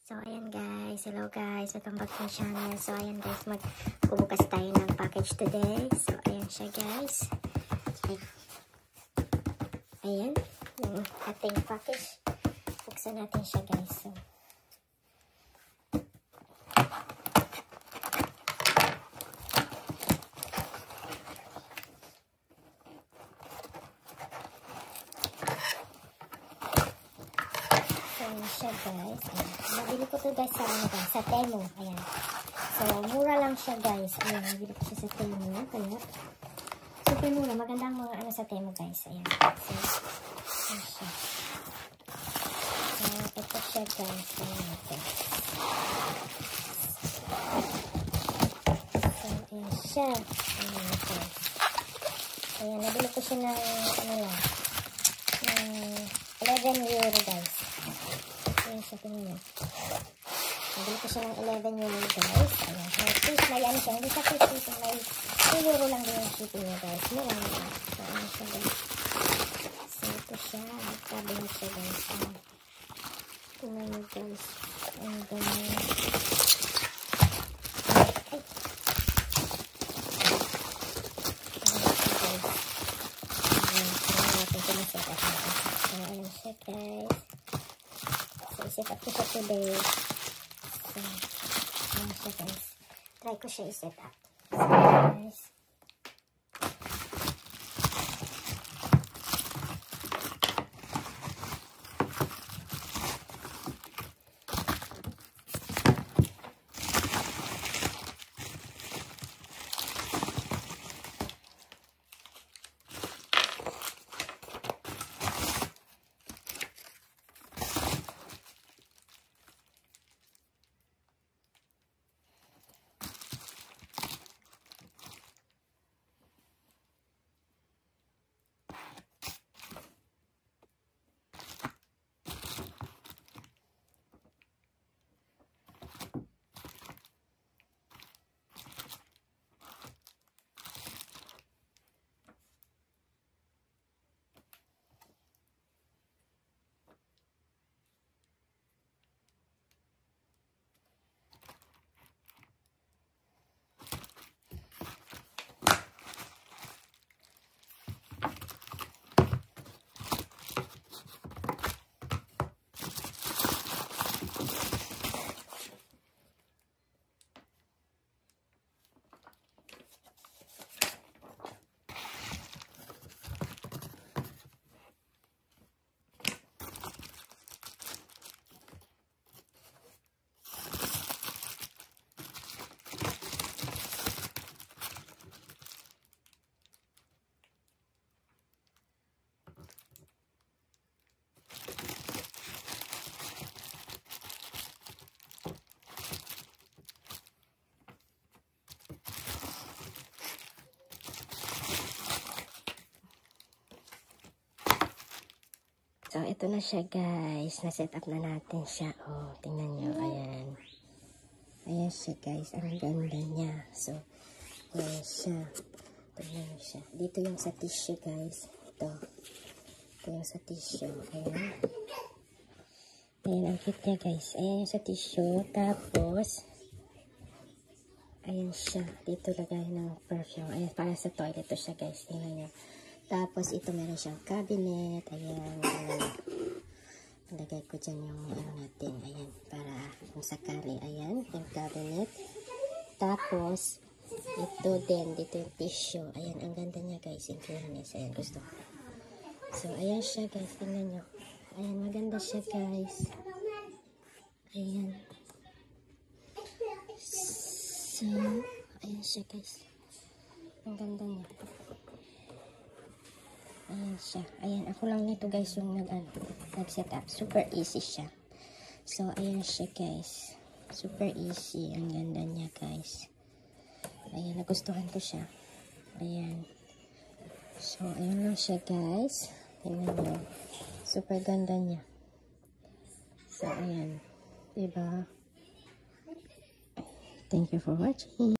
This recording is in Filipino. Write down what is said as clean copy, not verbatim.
So, ayan guys. Hello guys. Welcome back to my channel. So, ayan guys. Magbubukas tayo ng package today. So, ayan siya guys. Ayan. Yung ating package. Buksan natin siya guys. So, ayan siya guys. Ayan. Nabili ko to guys sa sa Temu. Ayan. So, mura lang siya guys. Ayan, nabili ko siya sa Temu. Kaya, super mura. Magandang mga ano sa Temu guys. Ayan. So, ayan siya. So, ito siya guys. Ayan ito. So, ayan siya. Ayan ito. Ayan, nabili ko siya ng ano lang. 11 euro guys. Ayan siya, tingin nyo. Nabili ko siya ng 11 euro guys. Ayan. May ano siya. Hindi siya 50. May 2 euro lang din yung shipping niya guys. Mura lang. So, ayan siya guys. So, ito siya. Cabinet siya guys. Tingnan nyo guys. Ayan ganyan. Ay. Ayan siya guys. So, i-set up ko siya today. So, ayan siya guys. Try ko siya i-set up. So, guys. So, ito na siya guys. Na-set up na natin siya. Oh, tingnan nyo. Ayan. Ayan siya guys. Ang ganda niya. So, ayan siya. Tingnan nyo siya. Dito yung sa tissue guys. Ito. Ito yung sa tissue. Ayan. Ayan, ang cute niya guys. Ayan yung sa tissue. Tapos, ayan siya. Dito lagay ng perfume. Ayan, para sa toilet to siya guys. Tingnan nyo. Tapos, ito meron siyang cabinet. Ayan. Lagay ko dyan yung ano natin. Ayan. Para kung sakali. Ayan. Yung cabinet. Tapos, ito din. Dito yung tissue. Ayan. Ang ganda niya guys. In fairness. Ayan. Gusto ko. So, ayan siya guys. Tingnan nyo. Ayan. Maganda siya guys. Ayan. So, ayan siya guys. Ang ganda niya. Ayan siya. Ayan, ako lang nito guys yung nag-set up. Super easy siya. So, ayan siya guys. Super easy. Ang ganda niya guys. Ayan, nagustuhan ko siya. Ayan. So, ayan lang siya guys. Tingnan nyo. Super ganda niya. So, ayan. Diba? Thank you for watching.